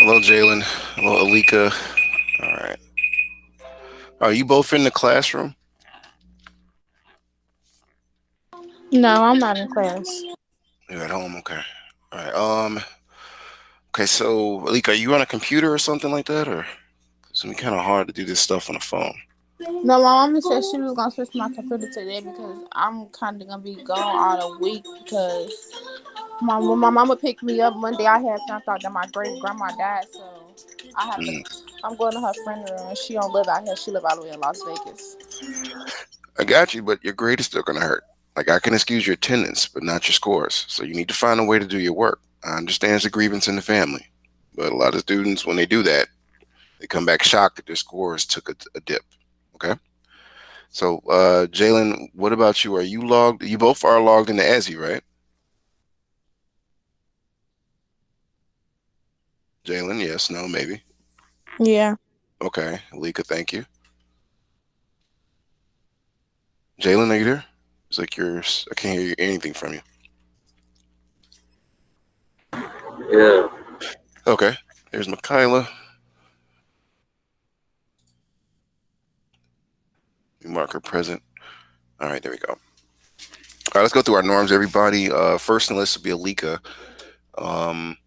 Hello, Jalen. Hello, Alika. All right. Are you both in the classroom? No, I'm not in class. You're at home. Okay. All right. Okay. So, Alika, are you on a computer or something like that, or it's gonna be kind of hard to do this stuff on the phone? No, my mama said she was gonna switch my computer today because I'm kind of gonna be gone all the week because when my mama picked me up Monday, I had found out that my great grandma died, so I have to. Mm, I'm going to her funeral, and she don't live out here. She live all the way in Las Vegas. I got you, but your grade is still gonna hurt. Like I can excuse your attendance, but not your scores. So you need to find a way to do your work. I understand it's a grievance in the family, but a lot of students, when they do that, they come back shocked that their scores took a dip. Okay. So, Jalen, what about you? Are you logged? You both are logged into ESI, right? Jalen, yes, no, maybe. Yeah. Okay, Alika, thank you. Jalen, are you there? It's like I can't hear anything from you. Yeah, Okay, there's Michaela. We mark her present. All right, there we go. All right, let's go through our norms, everybody. First on the list will be Alika. Um,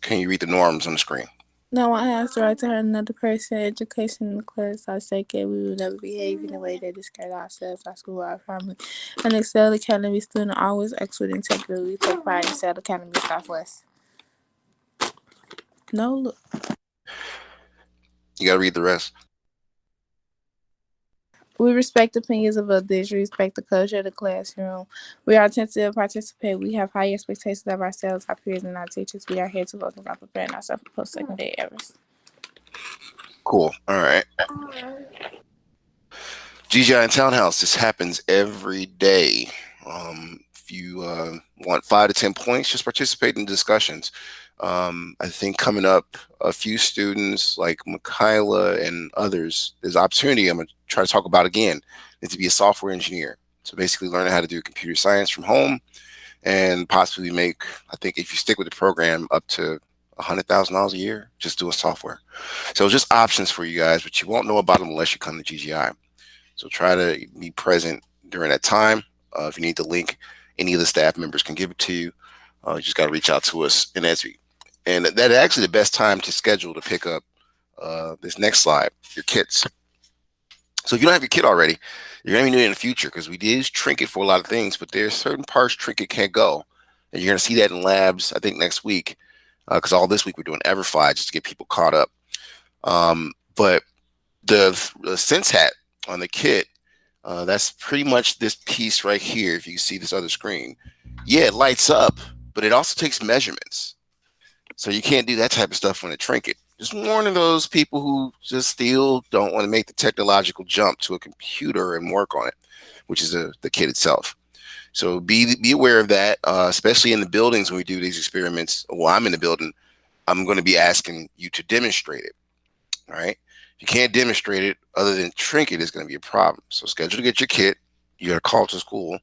can you read the norms on the screen? No one has the right to hurt another person. Education in the class are sacred. We will never behave in a way that discredit ourselves, our school, our family. An Excel Academy student always acts with integrity. We take pride in Excel Academy Southwest. No, look. You got to read the rest. We respect the opinions of others. We respect the culture of the classroom. We are attentive, participate. We have high expectations of ourselves, our peers, and our teachers. We are here to focus on preparing ourselves for post-secondary errors. Cool. All right. GGI and Townhouse. This happens every day. If you want 5 to 10 points, just participate in discussions. I think coming up, a few students like Michaela and others, there's opportunity I'm going to try to talk about again. Is to be a software engineer. So basically learning how to do computer science from home and possibly make, I think if you stick with the program, up to $100,000 a year just doing software. So just options for you guys, but you won't know about them unless you come to GGI. So try to be present during that time. If you need the link, any of the staff members can give it to you. You just got to reach out to us in ESRI. And that's actually the best time to schedule to pick up this next slide, your kits. So if you don't have your kit already, you're going to be doing it in the future because we did use Trinket for a lot of things, but there's certain parts Trinket can't go. And you're going to see that in labs, I think, next week because all this week we're doing EverFi just to get people caught up. But the Sense hat on the kit, that's pretty much this piece right here. If you see this other screen, yeah, it lights up, but it also takes measurements. So you can't do that type of stuff on a Trinket. Just warning those people who just still don't want to make the technological jump to a computer and work on it, which is the kit itself. So be aware of that, especially in the buildings when we do these experiments. While I'm in the building, I'm going to be asking you to demonstrate it. All right. If you can't demonstrate it other than Trinket, it's going to be a problem. So schedule to get your kit. You got to call to school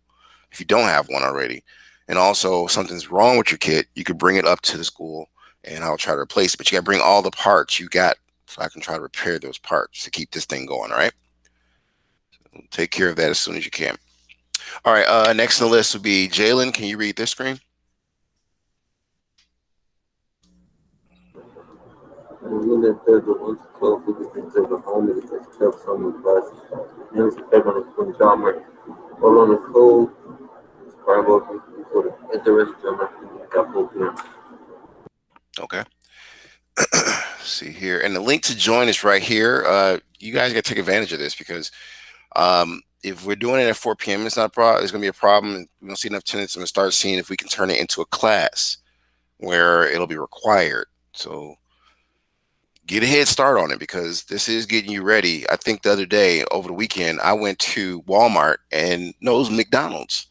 if you don't have one already. And also, if something's wrong with your kit, you could bring it up to the school and I'll try to replace it. But you got to bring all the parts you got so I can try to repair those parts to keep this thing going. All right. So take care of that as soon as you can. All right. Next on the list will be Jalen. Can you read this screen? and then there's the ones close to the home and it's kept from the bus. And it's effect on the drama. All on the school, it's probably for the interest drama. Got 4 p.m. Okay. See here. And the link to join is right here. You guys got to take advantage of this because if we're doing it at 4 p.m., it's not a problem. It's going to be a problem. We don't see enough attendance. I'm going to start seeing if we can turn it into a class where it'll be required. So get a head start on it because this is getting you ready. I think the other day over the weekend, I went to Walmart and no, it was McDonald's.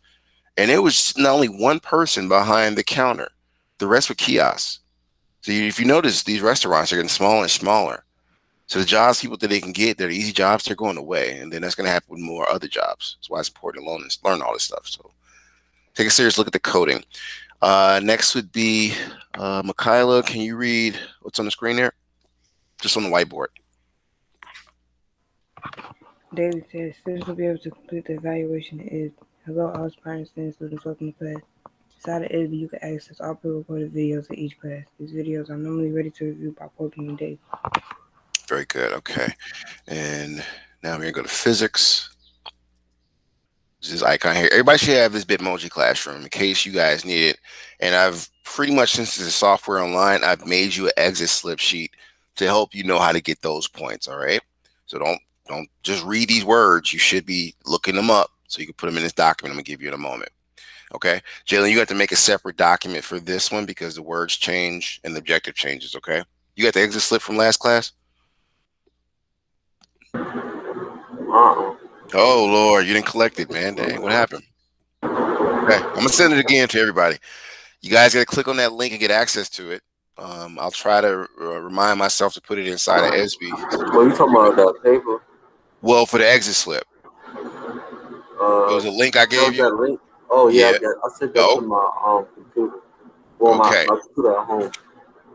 And there was not only one person behind the counter. The rest were kiosks. So if you notice, these restaurants are getting smaller and smaller. So the jobs people that they can get, they're easy jobs, they're going away. And then that's going to happen with more other jobs. That's why it's important to learn all this stuff. So take a serious look at the coding. Next would be Michaela. Can you read what's on the screen there? Just on the whiteboard. Daily test. Students will be able to complete the evaluation is hello all aspiring students welcome to class. Inside of SB, you can access all pre-recorded videos of each class. These videos are normally ready to review by 4 p.m. daily. Very good. Okay. And now we're going to go to physics. This icon here. Everybody should have this Bitmoji classroom in case you guys need it. And I've pretty much, since this is software online, I've made you an exit slip sheet to help you know how to get those points. All right. So don't just read these words. You should be looking them up so you can put them in this document I'm gonna give you in a moment. Okay. Jalen, you have to make a separate document for this one because the words change and the objective changes. Okay. You got the exit slip from last class? Oh Lord, you didn't collect it, man. Dang, what happened? Okay, I'm gonna send it again to everybody. You guys got to click on that link and get access to it. I'll try to remind myself to put it inside of SB. Well, you talking about that paper? Well, for the exit slip, it was a link I There gave was you. that link. Oh yeah, Yeah. I sent that to Oh, my computer. Well, okay. my computer at home.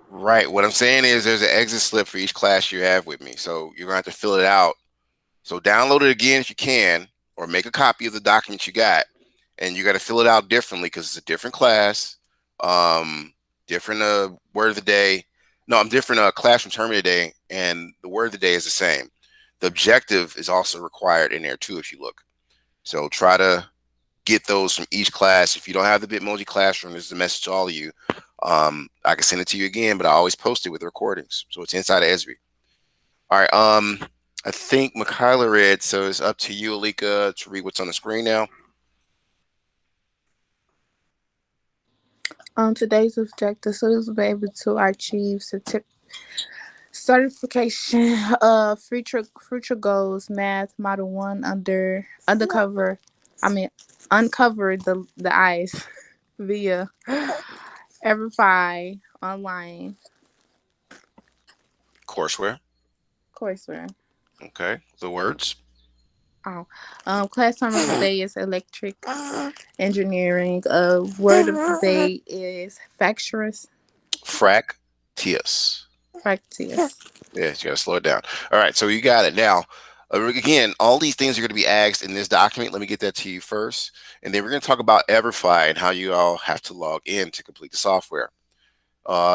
Right. What I'm saying is there's an exit slip for each class you have with me. So you're going to have to fill it out. So download it again if you can, or make a copy of the document you got. And you got to fill it out differently because it's a different class, different word of the day. No, I'm different classroom term of the day, and the word of the day is the same. The objective is also required in there too if you look. So try to get those from each class. If you don't have the Bitmoji classroom, this is a message to all of you. I can send it to you again, but I always post it with the recordings. So it's inside of Esri. All right. I think Michaela read, so it's up to you, Alika, to read what's on the screen now. Today's objective, students will be able to achieve certification of future goals, math, model 1 uncover the ice via Everify online Courseware. courseware. Okay. The words. Class term of the day is electric engineering. Word of the day is factious. Fractious. Practice. Yeah, you gotta slow it down. All right, so you got it now. Again, all these things are going to be asked in this document. Let me get that to you first, and then we're going to talk about Everify and how you all have to log in to complete the software.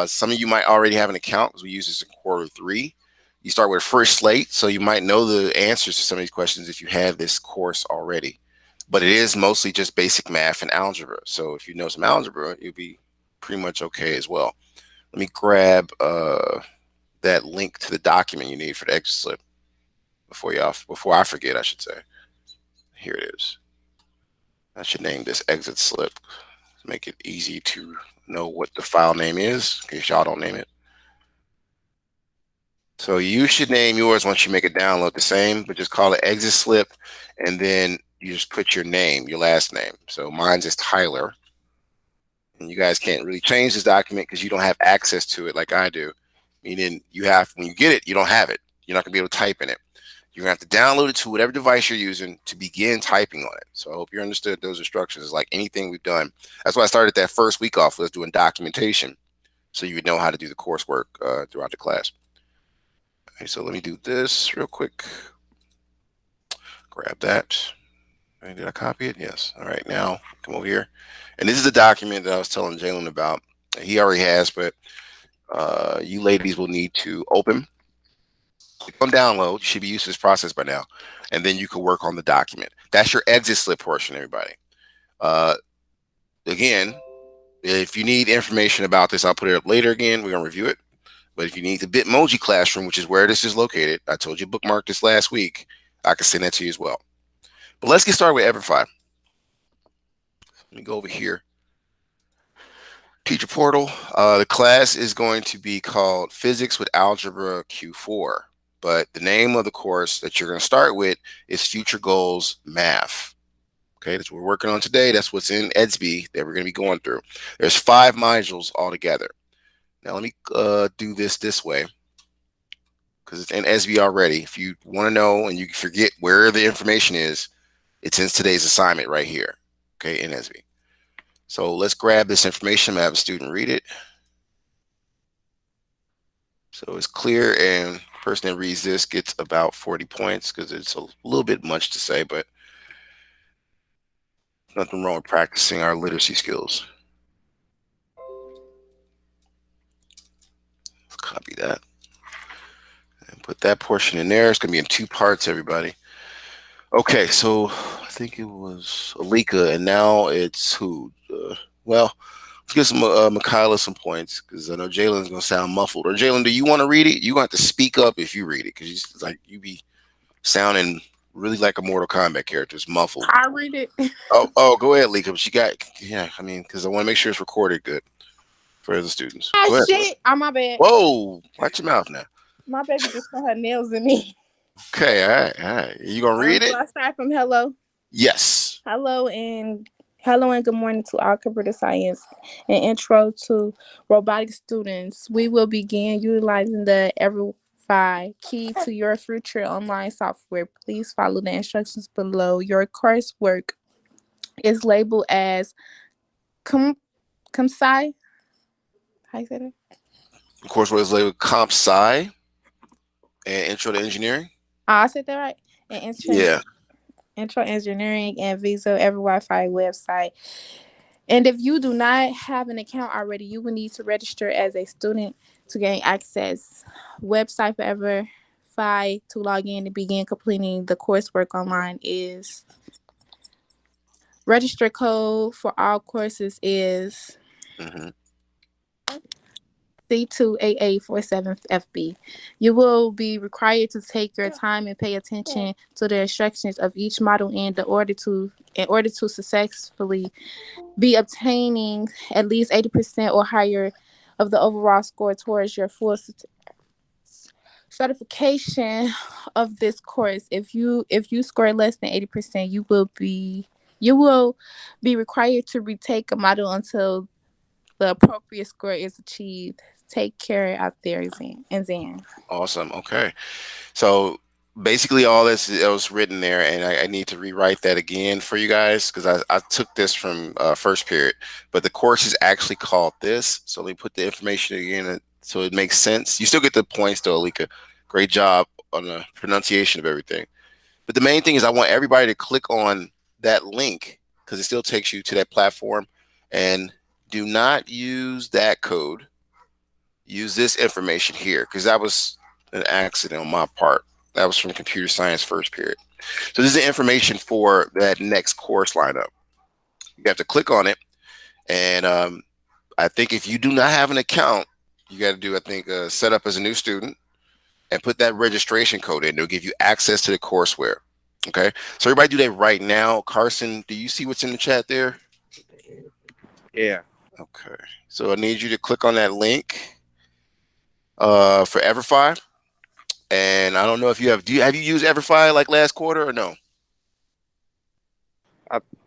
Some of you might already have an account because we use this in Q3. You start with a fresh slate, so you might know the answers to some of these questions if you have this course already. But it is mostly just basic math and algebra. So if you know some algebra, you'll be pretty much okay as well. Let me grab that link to the document you need for the exit slip before I forget, I should say. Here it is. I should name this exit slip to make it easy to know what the file name is in case y'all don't name it. So you should name yours once you make a download the same, but just call it exit slip, and then you just put your name, your last name. So mine's is Tyler, and you guys can't really change this document because you don't have access to it like I do. Meaning when you get it, you don't have it. You're not gonna be able to type in it. You're gonna have to download it to whatever device you're using to begin typing on it. So I hope you understood those instructions. It's like anything we've done. That's why I started that first week off with doing documentation, so you would know how to do the coursework throughout the class. Okay, so let me do this real quick. Grab that. Did I copy it? Yes. All right, now come over here. And this is the document that I was telling Jalen about. He already has, but you ladies will need to open. Click on download. You should be used to this process by now. And then you can work on the document. That's your exit slip portion, everybody. Again, if you need information about this, I'll put it up later again. We're going to review it. But if you need the Bitmoji classroom, which is where this is located, I told you bookmark this last week. I can send that to you as well. But let's get started with Everify. Let me go over here. Teacher portal. The class is going to be called Physics with Algebra Q4. But the name of the course that you're going to start with is Future Goals Math. Okay, that's what we're working on today. That's what's in EDSB that we're going to be going through. There's 5 modules altogether. Now let me do this way because it's in EDSB already. If you want to know and you forget where the information is, it's in today's assignment right here. Okay, in EDSB. So let's grab this information, have a student read it. So it's clear, and the person that reads this gets about 40 points because it's a little bit much to say, but nothing wrong with practicing our literacy skills. Let's copy that and put that portion in there. It's going to be in 2 parts, everybody. Okay, so I think it was Alika, and now it's who? Well, let's give some Michaela some points because I know Jalen's gonna sound muffled. Or Jalen, do you want to read it? You got to speak up if you read it because you be sounding really like a Mortal Kombat character. It's muffled. I read it. Oh, go ahead, Alika. She got I mean, because I want to make sure it's recorded good for the students. Ah, Go ahead. shit. Oh, my bad. Whoa, watch your mouth now. My baby just put her nails in me. Okay, all right, all right. You gonna read Do it? I start from hello? Yes. Hello and good morning to all computer science and intro to robotic students. We will begin utilizing the Everify key to your future online software. Please follow the instructions below. Your coursework is labeled as ComSci. How you say that? Of course, what is labeled Comp Sci and Intro to Engineering. Oh, I said that right. And Yeah. intro engineering and Visa every Wi-Fi website. And if you do not have an account already, you will need to register as a student to gain access. Website for Everify to log in and begin completing the coursework online is register code for all courses is C2AA47FB. You will be required to take your time and pay attention to the instructions of each model in order to successfully be obtaining at least 80% or higher of the overall score towards your full certification of this course. If you score less than 80%, you will be required to retake a model until the appropriate score is achieved. Take care out there, Zan. Awesome. Okay. So basically, all this was written there, and I need to rewrite that again for you guys because I took this from first period, but the course is actually called this. So let me put the information again so it makes sense. You still get the points, though, Alika. Great job on the pronunciation of everything. But the main thing is I want everybody to click on that link because it still takes you to that platform, and do not use that code. Use this information here because that was an accident on my part. That was from computer science first period. So this is the information for that next course lineup. You have to click on it, and I think if you do not have an account, you got to do set up as a new student and put that registration code in. They'll give you access to the courseware. Okay, so everybody do that right now. Carson, do you see what's in the chat there? Yeah. Okay, so I need you to click on that link for Everify. And I don't know if you have you used Everify like last quarter or no?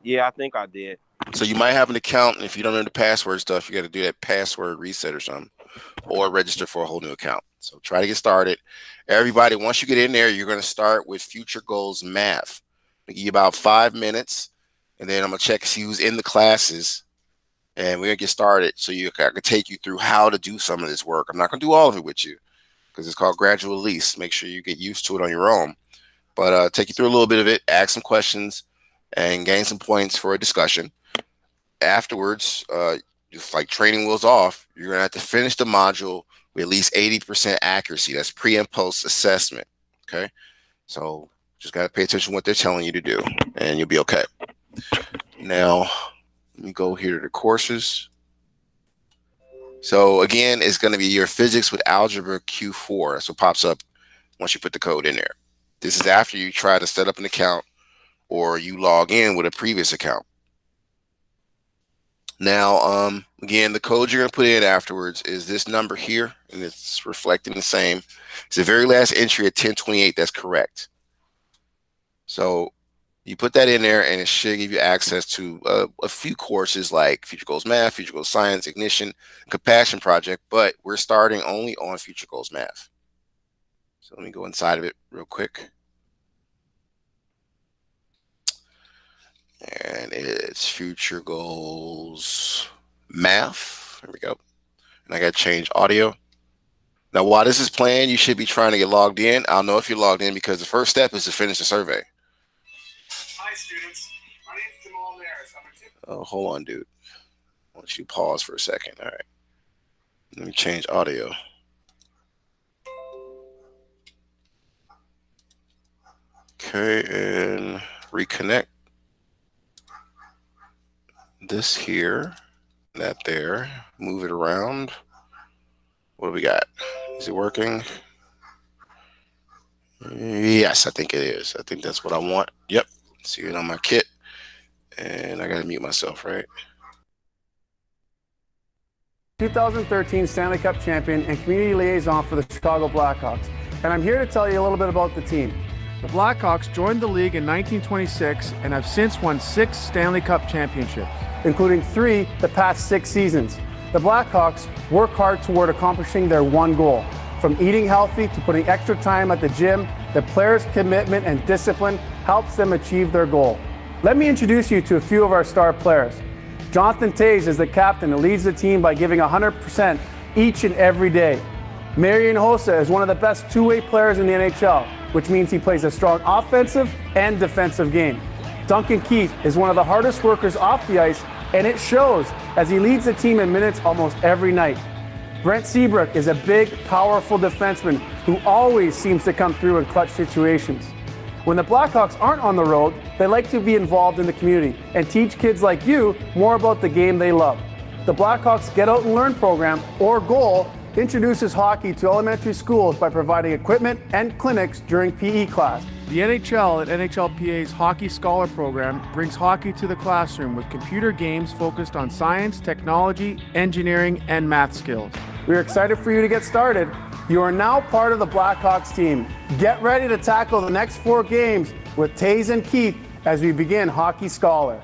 Yeah, I think I did. So you might have an account, and if you don't know the password stuff, you got to do that password reset or something, or register for a whole new account. So try to get started. Everybody, once you get in there, you're going to start with Future Goals Math. I'll give you about 5 minutes, and then I'm going to check to see who's in the classes, and we're going to get started so I can take you through how to do some of this work. I'm not going to do all of it with you because it's called gradual release. Make sure you get used to it on your own. But take you through a little bit of it, ask some questions, and gain some points for a discussion. Afterwards, just like training wheels off, you're going to have to finish the module with at least 80% accuracy. That's pre and post assessment. Okay. So just got to pay attention to what they're telling you to do, and you'll be okay. Now, let me go here to the courses. So again, it's going to be your physics with Algebra Q4. That's what pops up once you put the code in there. This is after you try to set up an account or you log in with a previous account. Now, again, the code you're going to put in afterwards is this number here, and it's reflecting the same. It's the very last entry at 1028. That's correct. So you put that in there, and it should give you access to a few courses like Future Goals Math, Future Goals Science, Ignition, Compassion Project, but we're starting only on Future Goals Math. So let me go inside of it real quick. And It's future goals math. There we go. And I got to change audio. Now, while this is playing, you should be trying to get logged in. I'll know if you're logged in because the first step is to finish the survey. Hi, students. My name is Jamal Maris. Oh, hold on, dude. I want you to pause for a second. All right. Let me change audio. Okay, and reconnect this here, that there, move it around. What do we got? Is it working? Yes, I think it is. I think that's what I want. Yep, see it on my kit. And I gotta mute myself, right? 2013 Stanley Cup champion and community liaison for the Chicago Blackhawks. And I'm here to tell you a little bit about the team. The Blackhawks joined the league in 1926 and have since won 6 Stanley Cup championships, including 3 the past 6 seasons. The Blackhawks work hard toward accomplishing their one goal. From eating healthy to putting extra time at the gym, the players' commitment and discipline helps them achieve their goal. Let me introduce you to a few of our star players. Jonathan Toews is the captain and leads the team by giving 100% each and every day. Marian Hossa is one of the best two-way players in the NHL, which means he plays a strong offensive and defensive game. Duncan Keith is one of the hardest workers off the ice, and it shows as he leads the team in minutes almost every night. Brent Seabrook is a big, powerful defenseman who always seems to come through in clutch situations. When the Blackhawks aren't on the road, they like to be involved in the community and teach kids like you more about the game they love. The Blackhawks Get Out and Learn program, or GOAL, introduces hockey to elementary schools by providing equipment and clinics during PE class. The NHL at NHLPA's Hockey Scholar program brings hockey to the classroom with computer games focused on science, technology, engineering, and math skills. We're excited for you to get started. You are now part of the Blackhawks team. Get ready to tackle the next 4 games with Toews and Keith as we begin Hockey Scholar.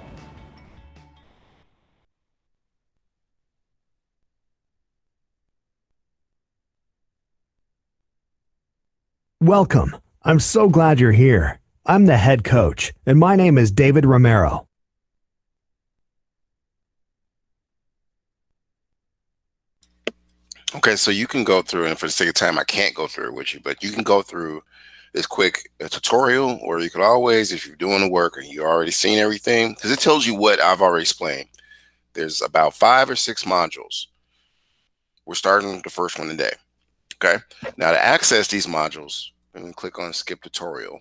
Welcome. I'm so glad you're here. I'm the head coach, and my name is David Romero. Okay, so you can go through, and for the sake of time, I can't go through it with you, but you can go through this quick tutorial, or you could always, if you're doing the work and you're already seen everything, because it tells you what I've already explained. There's about 5 or 6 modules. We're starting the first one today. Okay, now to access these modules, I'm going to click on skip tutorial.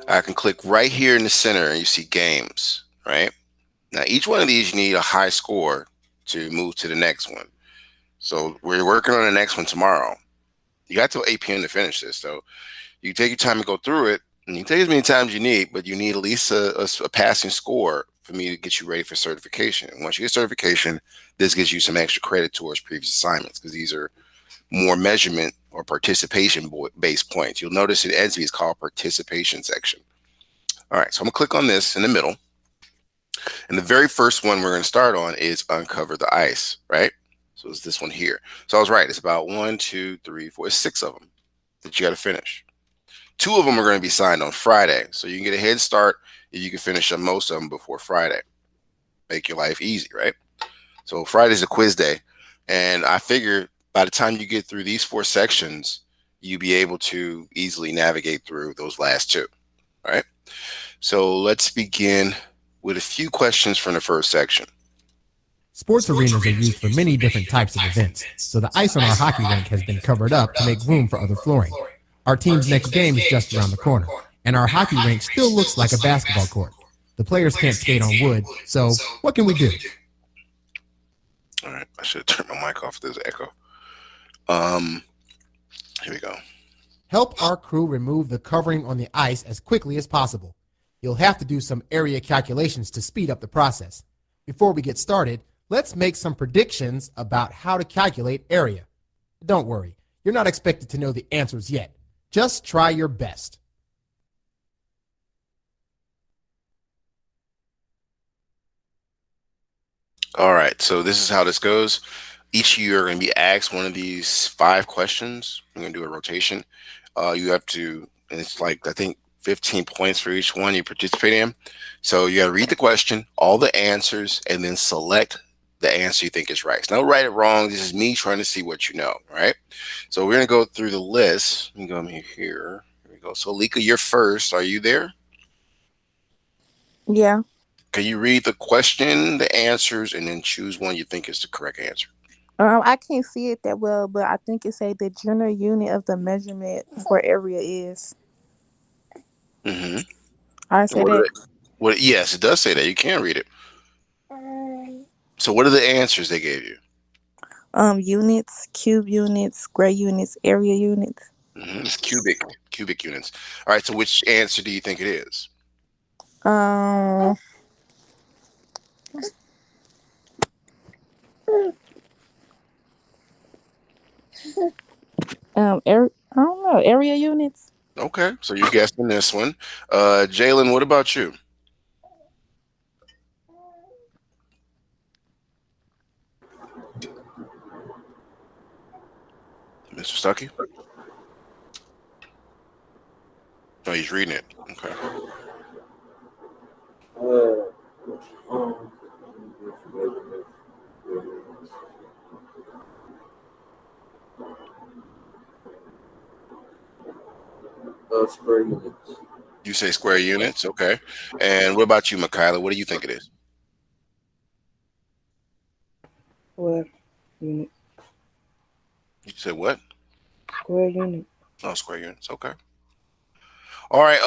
I can click right here in the center and you see games, right? Now each one of these you need a high score to move to the next one. So we're working on the next one tomorrow. You got till 8 p.m. to finish this, so you take your time to go through it, and you can take as many times you need, but you need at least a passing score for me to get you ready for certification. And once you get certification, this gives you some extra credit towards previous assignments, because these are more measurement or participation based points. You'll notice in EDSB it's called participation section. All right, so I'm gonna click on this in the middle. And the very first one we're gonna start on is uncover the ice, right? So it's this one here. So I was right, it's about 1, 2, 3, 4, it's 6 of them that you gotta finish. 2 of them are gonna be signed on Friday. So you can get a head start and you can finish on most of them before Friday. Make your life easy, right? So Friday's a quiz day. And I figure by the time you get through these 4 sections, you'll be able to easily navigate through those last 2, all right? So let's begin with a few questions from the first section. Sports arenas are used for many different types of events, so the ice on our hockey rink has been covered up to make room for other flooring. Our team's next game is just around the corner, and our hockey rink still looks like a basketball court. The players can't skate on wood, so what can we do? All right, I should have turned my mic off. There's echo. Here we go. Help our crew remove the covering on the ice as quickly as possible. You'll have to do some area calculations to speed up the process. Before we get started, let's make some predictions about how to calculate area. Don't worry, you're not expected to know the answers yet. Just try your best. All right, so this is how this goes. Each year you're going to be asked one of these 5 questions. I'm going to do a rotation. You have to, and it's like, I think 15 points for each one you participate in. So you got to read the question, all the answers, and then select the answer you think is right. It's no right or wrong. This is me trying to see what you know, right? So we're going to go through the list. Let me go here. Here we go. So, Lika, you're first. Are you there? Yeah. Can you read the question, the answers, and then choose one you think is the correct answer? I can't see it that well, but I think it say the general unit of the measurement for area is. Mm-hmm. I say What are that. they, what? Yes, it does say that. You can read it. So, what are the answers they gave you? Units, cube units, square units, area units. It's cubic units. All right. So, which answer do you think it is? Um, I don't know, area units. Okay. So you're guessing this one. Jalen, what about you? Mr. Stuckey? Oh, he's reading it. Okay. Um, square units. You say square units. Okay. And what about you, Michaela? What do you think it is? Square unit. You said what? Square unit. Oh, square units. Okay. All right.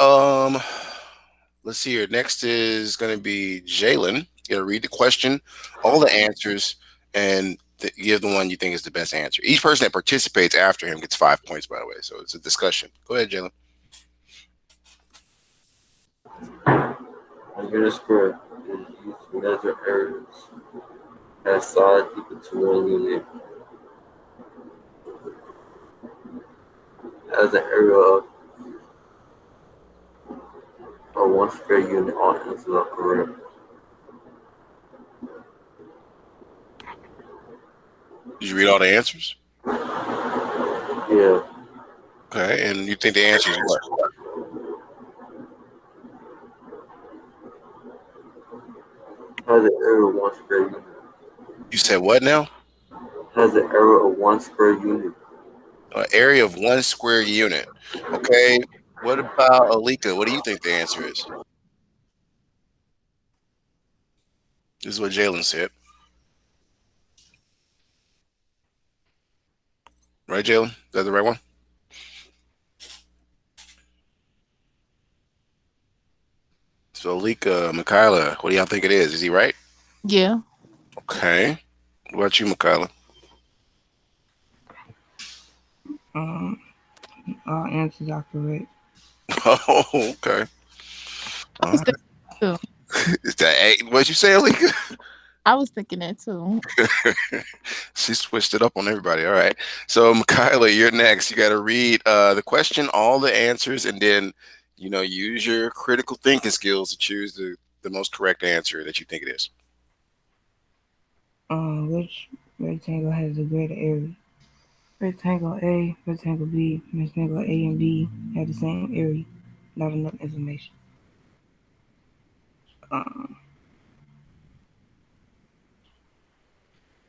Let's see here. Next is going to be Jalen. You got to read the question, all the answers, and give the one you think is the best answer. Each person that participates after him gets 5 points, by the way. So it's a discussion. Go ahead, Jalen. A unit square is used to measure areas as size equal to 1 unit. As an area of 1 square unit, all answers are correct. Did you read all the answers? Yeah. Okay. And you think the answer is what? Has an area of 1 square unit. You said what now? Has an area of 1 square unit. Area of 1 square unit. Okay. What about Alika? What do you think the answer is? This is what Jalen said. Right, Jalen? Is that the right one? So, Alika, Michaela, what do y'all think it is? Is he right? Yeah. Okay. What about you, Michaela? Um, all answers are correct. Oh, okay. I All was right. thinking too. Is that eight? What'd you say, Alika? I was thinking that too. She switched it up on everybody. All right. So, Michaela, you're next. You got to read the question, all the answers, and then, use your critical thinking skills to choose the most correct answer that you think it is. Which rectangle has the greater area? Rectangle A, rectangle B, rectangle A and B have the same area. Not enough information. Um,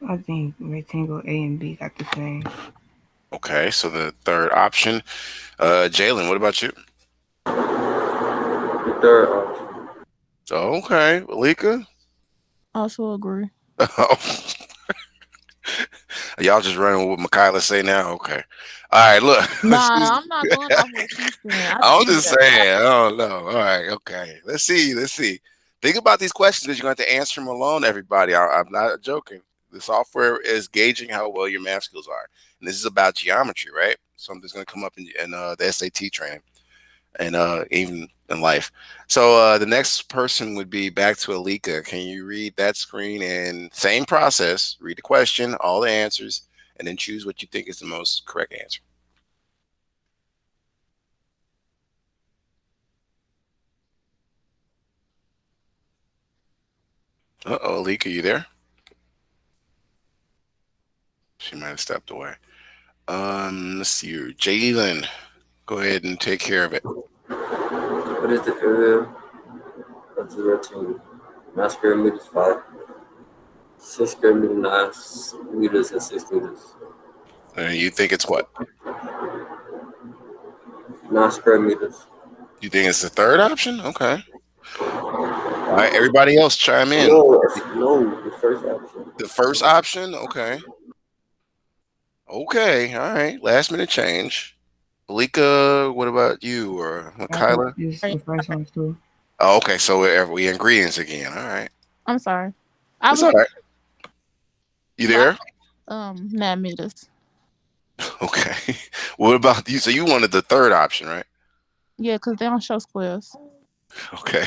I think rectangle A and B got the same. Okay. So, the third option, Jalen, what about you? The third option. Okay. Alika? Also agree. Y'all just running with what Michaela say now? Okay. All right, look. Nah, I'm not going off what she's saying. I I'm think just that saying. I don't know. All right, okay. Let's see. Let's see. Think about these questions because you're going to have to answer them alone, everybody. I'm not joking. The software is gauging how well your math skills are. And this is about geometry, right? Something's going to come up in the SAT training and even in life. So the next person would be back to Alika. Can you read that screen and same process? Read the question, all the answers, and then choose what you think is the most correct answer. Uh-oh, Alika, you there? She might have stepped away. Let's see here. Jalen, go ahead and take care of it. What is the area of the rectangle? 9 square meters, 5. 6 square meters, 9 meters, and 6 meters. You think it's what? 9 square meters. You think it's the third option? Okay. All right, everybody else chime in. No, the first option. The first option? Okay. Okay, all right. Last minute change. Malika, what about you or Kyla? It's the first one too. Oh, okay, so we ingredients again. All right. I'm sorry. It's all right. You there? 9 meters. Okay. What about you? So you wanted the third option, right? Yeah, because they don't show squares. Okay.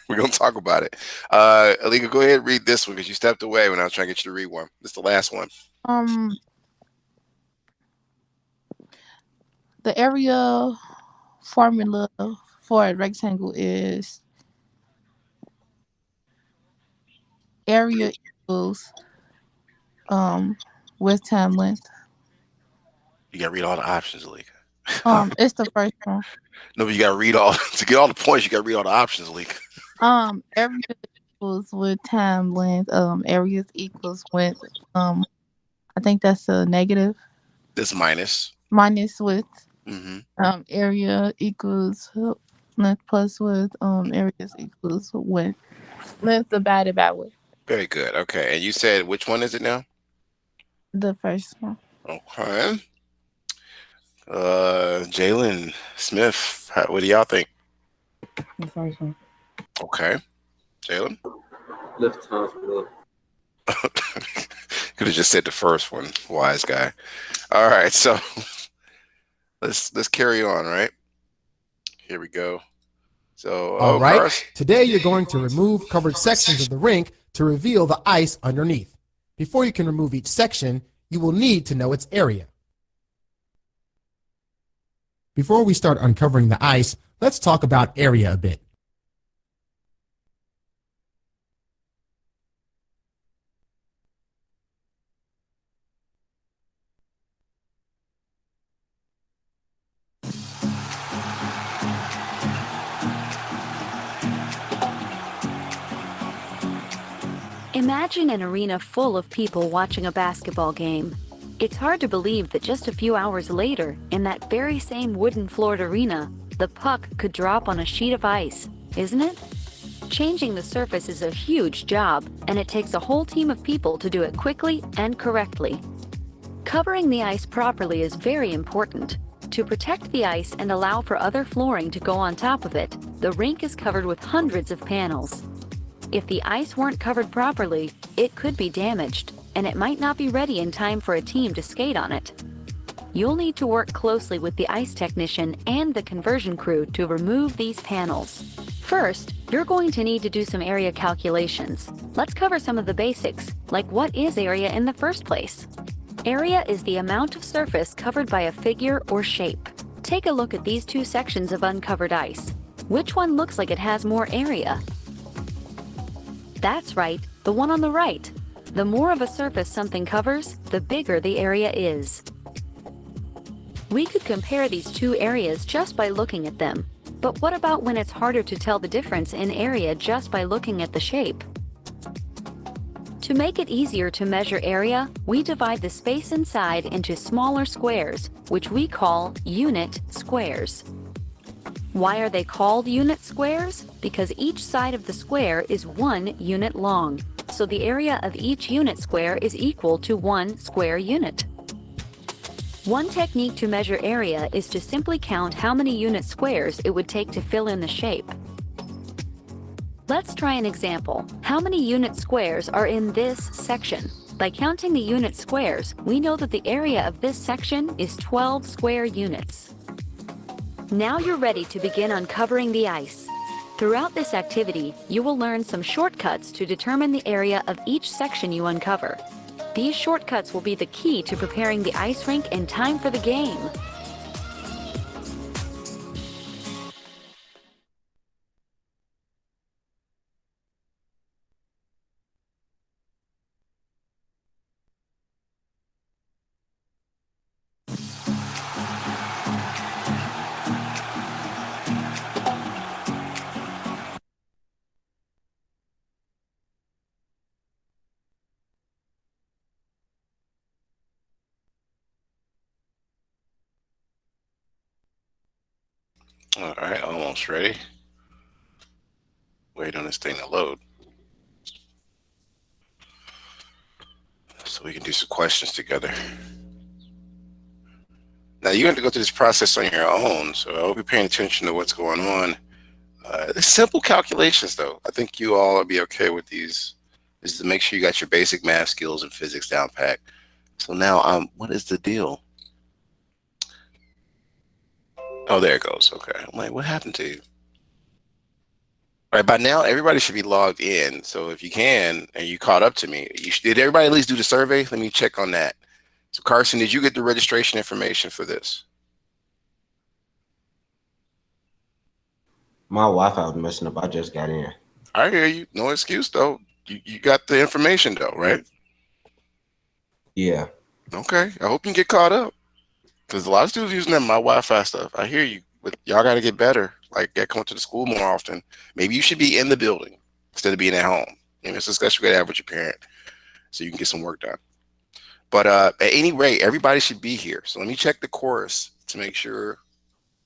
We're going to talk about it. Alika, go ahead and read this one because you stepped away when I was trying to get you to read one. This is the last one. The area formula for a rectangle is area equals width time length. You got to read all the options, Alika. It's the first one. No, but you got to read all to get all the points. You got to read all the options, Alika. Area equals width time length. Areas equals width. I think that's a negative. This minus. Minus width. Mm-hmm. Area equals length plus width. Areas equals width. Length divided by width. Very good. Okay, and you said which one is it now? The first one. Okay. Jalen Smith, what do y'all think? The first one. Okay. Jalen? Left times below. Could have just said the first one, wise guy. All right, so let's carry on, right? Here we go. So, all right. Cars. Today you're going to remove covered sections of the rink to reveal the ice underneath. Before you can remove each section, you will need to know its area. Before we start uncovering the ice, let's talk about area a bit. Imagine an arena full of people watching a basketball game. It's hard to believe that just a few hours later, in that very same wooden-floored arena, the puck could drop on a sheet of ice, isn't it? Changing the surface is a huge job, and it takes a whole team of people to do it quickly and correctly. Covering the ice properly is very important. To protect the ice and allow for other flooring to go on top of it, the rink is covered with hundreds of panels. If the ice weren't covered properly, it could be damaged, and it might not be ready in time for a team to skate on it. You'll need to work closely with the ice technician and the conversion crew to remove these panels. First, you're going to need to do some area calculations. Let's cover some of the basics, like what is area in the first place? Area is the amount of surface covered by a figure or shape. Take a look at these two sections of uncovered ice. Which one looks like it has more area? That's right, the one on the right. The more of a surface something covers, the bigger the area is. We could compare these two areas just by looking at them. But what about when it's harder to tell the difference in area just by looking at the shape? To make it easier to measure area, we divide the space inside into smaller squares, which we call unit squares. Why are they called unit squares? Because each side of the square is 1 unit long, so the area of each unit square is equal to 1 square unit. One technique to measure area is to simply count how many unit squares it would take to fill in the shape. Let's try an example. How many unit squares are in this section? By counting the unit squares, we know that the area of this section is 12 square units. Now you're ready to begin uncovering the ice. Throughout this activity, you will learn some shortcuts to determine the area of each section you uncover. These shortcuts will be the key to preparing the ice rink in time for the game. All right, almost ready. Wait on this thing to load. So we can do some questions together. Now you have to go through this process on your own, so I hope you're paying attention to what's going on. It's simple calculations, though. I think you all will be okay with these. Is to make sure you got your basic math skills and physics down pat. So now, what is the deal? Oh, there it goes. Okay, I'm like, what happened to you? All right, by now everybody should be logged in. So if you can, and you caught up to me, did everybody at least do the survey? Let me check on that. So Carson, did you get the registration information for this? My Wi-Fi was messing up. I just got in. I hear you. No excuse though. You got the information though, right? Yeah. Okay. I hope you can get caught up. Because a lot of students using that my Wi-Fi stuff. I hear you, but y'all got to get better. Like, get come to the school more often. Maybe you should be in the building instead of being at home. And it's a discussion you got to have with your parent so you can get some work done. But at any rate, everybody should be here. So let me check the course to make sure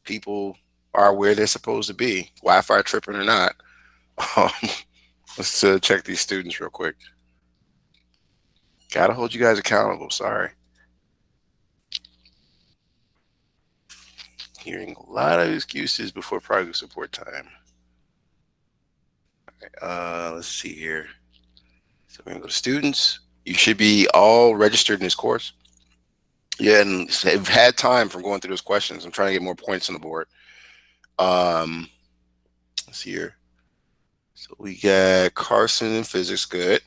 people are where they're supposed to be, Wi-Fi tripping or not. Let's check these students real quick. Gotta hold you guys accountable. Sorry. Hearing a lot of excuses before progress support time. Let's see here. So we're gonna go to students. You should be all registered in this course. Yeah, and have had time from going through those questions. I'm trying to get more points on the board. Let's see here. So we got Carson in physics, good.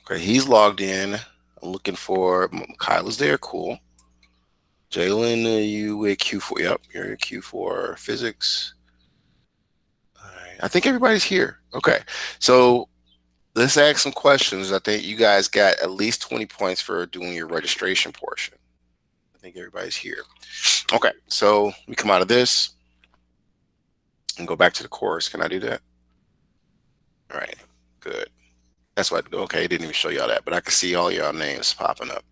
Okay, he's logged in. I'm looking for Kyla's there, cool. Jalen, you at Q4? Yep, you're at Q4 physics. All right, I think everybody's here. Okay, so let's ask some questions. I think you guys got at least 20 points for doing your registration portion. I think everybody's here. Okay, so we come out of this and go back to the course. Can I do that? All right, good. That's what, okay, it didn't even show y'all that, but I can see all y'all names popping up.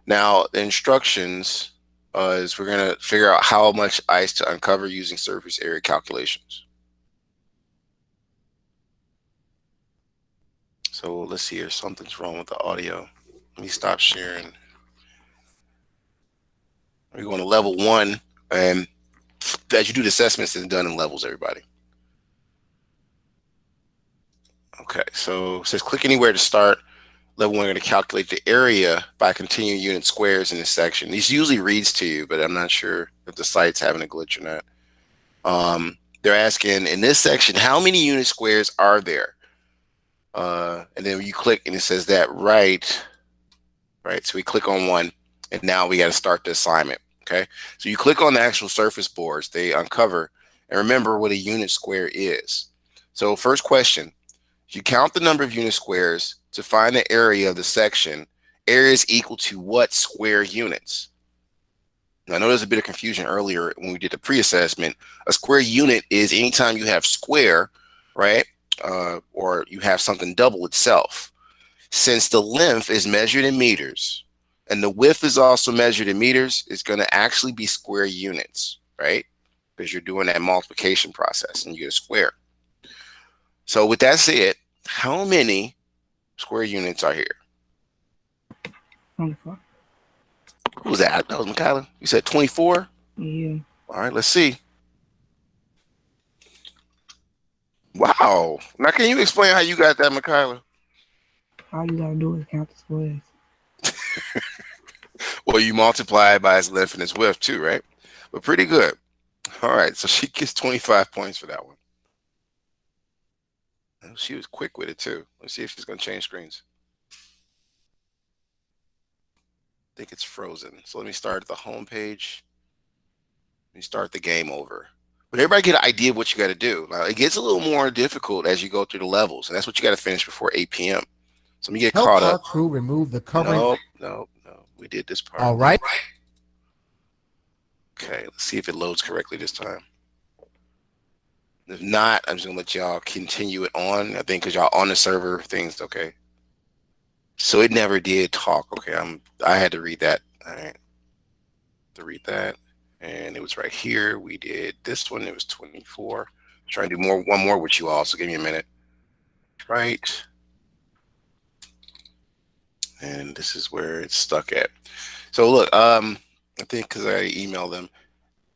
Now, the instructions is we're going to figure out how much ice to uncover using surface area calculations. So let's see here. Something's wrong with the audio. Let me stop sharing. We're going to level 1. And as you do the assessments, it's done in levels, everybody. Okay, so it says click anywhere to start. Level 1, we're going to calculate the area by continuing unit squares in this section. These usually reads to you, but I'm not sure if the site's having a glitch or not. They're asking in this section, how many unit squares are there? And then you click and it says that right. So we click on one and now we got to start the assignment. Okay, so you click on the actual surface boards, they uncover, and remember what a unit square is. So first question, if you count the number of unit squares to find the area of the section, area is equal to what square units? Now, I know there's a bit of confusion earlier when we did the pre-assessment. A square unit is anytime you have square, right? Or you have something double itself. Since the length is measured in meters and the width is also measured in meters, it's going to actually be square units, right? Because you're doing that multiplication process and you get a square. So with that said, how many square units are here? 24. Who was that? That was Michaela. You said 24? Yeah. All right, let's see. Wow. Now, can you explain how you got that, Michaela? All you gotta do is count the squares. Well, you multiply it by its length and its width too, right? But pretty good. All right, so she gets 25 points for that one. She was quick with it too. Let's see if she's going to change screens. I think it's frozen. So let me start at the home page. Let me start the game over. But everybody get an idea of what you got to do. Now, it gets a little more difficult as you go through the levels, and that's what you got to finish before 8 p.m. So let me get Help caught our up. crew remove the covering. No. We did this part. All right. Okay, let's see if it loads correctly this time. If not, I'm just gonna let y'all continue it on. I think because y'all on the server things, okay. So it never did talk. Okay, I had to read that. All right. To read that. and it was right here. We did this one. It was 24. Trying to do one more with you all. So give me a minute. Right. And this is where it's stuck at. So look, I think because I emailed them,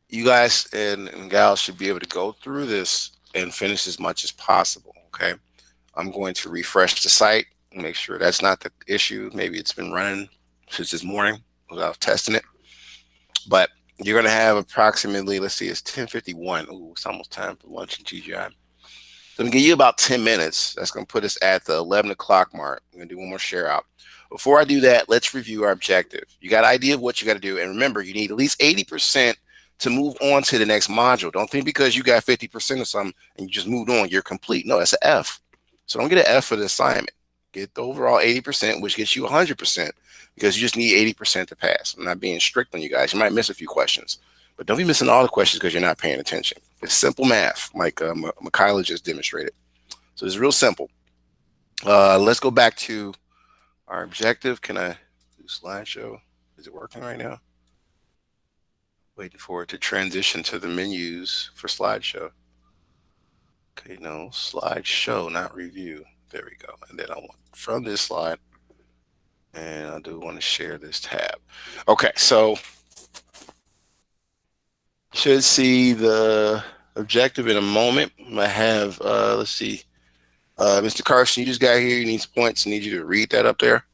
you guys and gals should be able to go through this and finish as much as possible. Okay. I'm going to refresh the site, make sure that's not the issue. Maybe it's been running since this morning without testing it. But you're going to have approximately, let's see, it's 10:51. Ooh, it's almost time for lunch in GGI. So I'm going to give you about 10 minutes. That's going to put us at the 11 o'clock mark. I'm going to do one more share out. Before I do that, let's review our objective. You got an idea of what you got to do. And remember, you need at least 80% to move on to the next module. Don't think because you got 50% of something and you just moved on, you're complete. No, that's an F. So don't get an F for the assignment. Get the overall 80%, which gets you 100%, because you just need 80% to pass. I'm not being strict on you guys. You might miss a few questions, but don't be missing all the questions because you're not paying attention. It's simple math, like Michaela just demonstrated. So it's real simple. Let's go back to our objective. Can I do slideshow? Is it working right now? Waiting for it to transition to the menus for slideshow. Okay, no, slideshow, not review. There we go. And then I want from this slide, and I do want to share this tab. Okay, so should see the objective in a moment. I have, let's see, Mr. Carson, you just got here. You need some points. I need you to read that up there.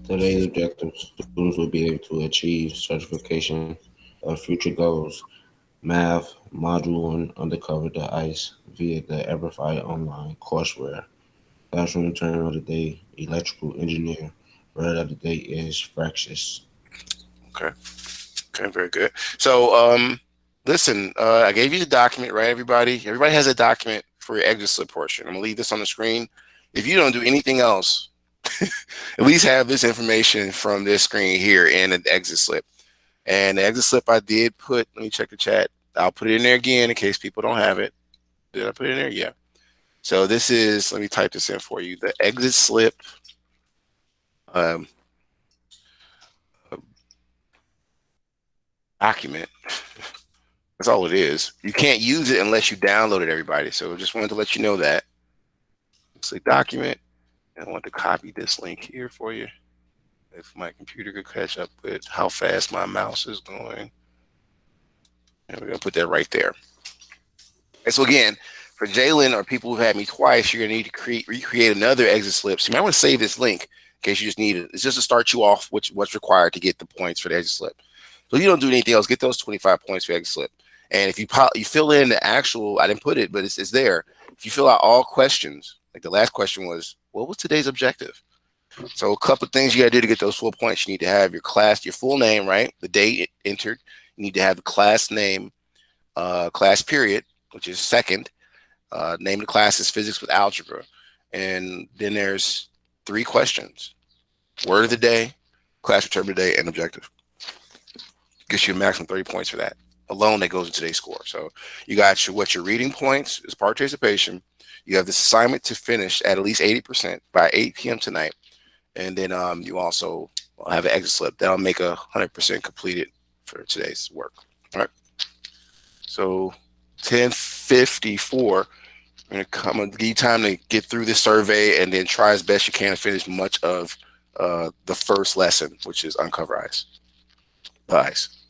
Today's objectives, students will be able to achieve certification of future goals. Math, Module 1, Undercover the Ice via the Everify Online courseware. Classroom term of the day, Electrical Engineer. Word of the day is Fractious. Okay. Okay, very good. So, listen, I gave you the document, right, everybody? Everybody has a document for your exit slip portion. I'm going to leave this on the screen. If you don't do anything else, at least have this information from this screen here and an exit slip. And the exit slip I did put, let me check the chat. I'll put it in there again in case people don't have it. Did I put it in there? Yeah. So this is, let me type this in for you. The exit slip um, document. That's all it is. You can't use it unless you download it, everybody. So just wanted to let you know that. It's a document. And I want to copy this link here for you. If my computer could catch up with how fast my mouse is going. And we're going to put that right there. And so again, for Jalen or people who've had me twice, you're going to need to recreate another exit slip. So you might want to save this link in case you just need it. It's just to start you off what's required to get the points for the exit slip. So if you don't do anything else, get those 25 points for exit slip. And if you fill in the actual, I didn't put it, but it's there. If you fill out all questions, like the last question was, what was today's objective? So a couple of things you got to do to get those full points. You need to have your class, your full name, right? The date entered. You need to have the class name, class period, which is second. Name of the class is physics with algebra. And then there's 3 questions. Word of the day, class term of the day, and objective. Gets you a maximum 30 points for that. Alone, that goes into today's score. So you got what your reading points is participation. You have this assignment to finish at least 80% by 8 p.m. tonight. And then you also have an exit slip. That'll make 100% completed for today's work. All right. So 10:54. I'm gonna give you time to get through this survey and then try as best you can to finish much of the first lesson, which is uncover ice. Ice.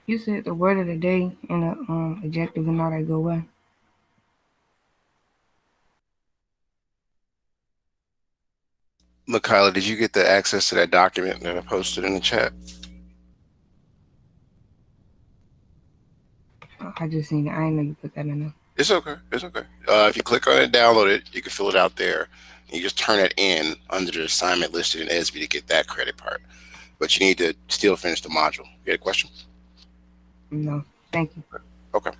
You said the word of the day and the adjective and all that go well. Makayla, did you get the access to that document that I posted in the chat? I just seen it. I ain't know you put that in there. It's okay. It's okay. If you click on it, download it, you can fill it out there. You just turn it in under the assignment listed in ESB to get that credit part. But you need to still finish the module. You got a question? No, thank you. Okay.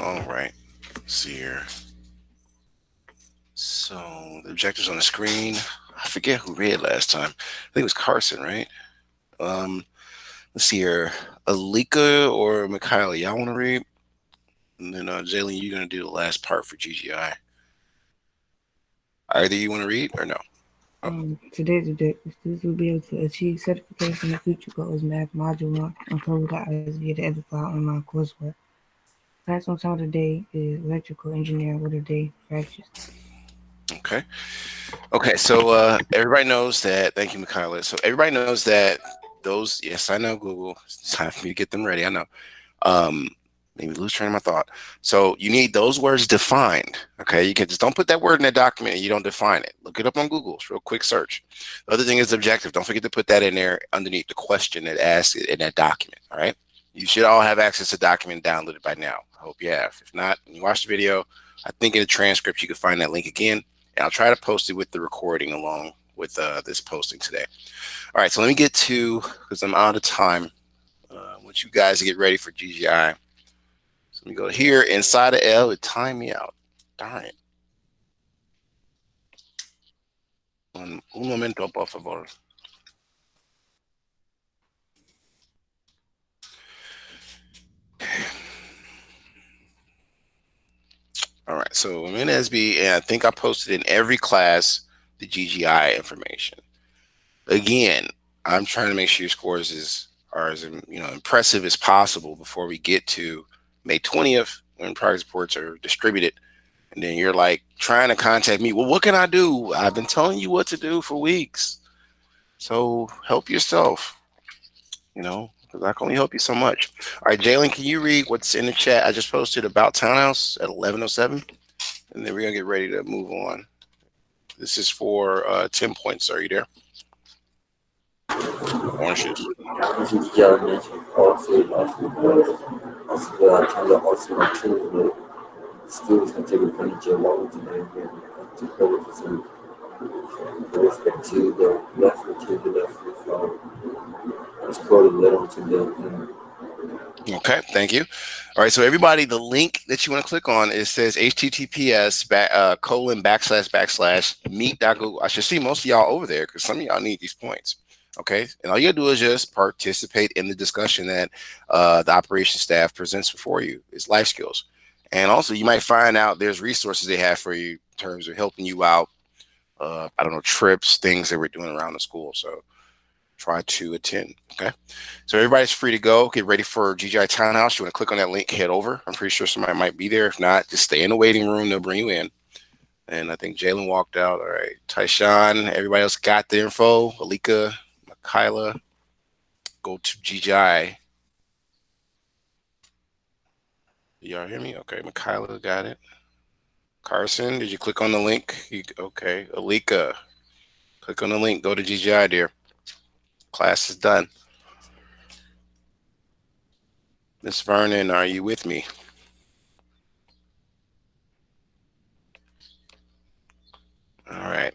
All right. Let's see here. So the objectives on the screen. I forget who read last time. I think it was Carson, right? Let's see here. Alika or Mikhaila, y'all want to read? And then Jalen, you're gonna do the last part for GGI. Either you want to read or no? Today's objective, students will be able to achieve certification in future goals, math module 1, uncover the eyes via the Edify online coursework. Class on time of the day is electrical engineering, word of the day, fractures. Okay. Okay, so everybody knows that. Thank you, Mikhaila. So everybody knows that those. Yes, I know Google. It's time for me to get them ready. I know. Maybe lose train of my thought. So you need those words defined. Okay, you can just don't put that word in that document and you don't define it. Look it up on Google. It's a real quick search. The other thing is objective. Don't forget to put that in there underneath the question that asks it in that document. All right. You should all have access to the document downloaded by now. I hope you have. If not, when you watch the video, I think in the transcript you can find that link again. And I'll try to post it with the recording along with this posting today. All right, so let me get to, because I'm out of time, I want you guys to get ready for GGI. Let me go here inside of L. It timed me out. Darn it. Un momento, por favor. All right, so I'm in SB, and I think I posted in every class the GGI information. Again, I'm trying to make sure your scores are as impressive as possible before we get to May 20th when progress reports are distributed. And then you're like trying to contact me. Well, what can I do? I've been telling you what to do for weeks. So help yourself, because I can only help you so much. All right, Jalen, can you read what's in the chat? I just posted about Townhouse at 11:07, and then we're gonna get ready to move on. This is for 10 points. Are you there? Orange shoes. Yeah, mentioned also I kind of also my team, but students can take advantage of Wellington and to cover for some with respect to the left and to the left with it's called a little to the Okay, thank you. All right, so everybody, the link that you want to click on, it says https:// meet.google. I should see most of y'all over there because some of y'all need these points. Okay, and all you gotta do is just participate in the discussion that the operations staff presents before you. It's life skills, and also you might find out there's resources they have for you in terms of helping you out. I don't know, trips, things that we're doing around the school. So try to attend. Okay, so everybody's free to go. Get ready for GGI Townhouse. You want to click on that link, head over. I'm pretty sure somebody might be there. If not, just stay in the waiting room. They'll bring you in. And I think Jalen walked out. All right, Tyshawn, everybody else got the info. Alika, Kyla, go to GGI. Y'all hear me? Okay, Michaela got it. Carson, did you click on the link? Okay, Alika, click on the link. Go to GGI, dear. Class is done. Miss Vernon, are you with me? All right.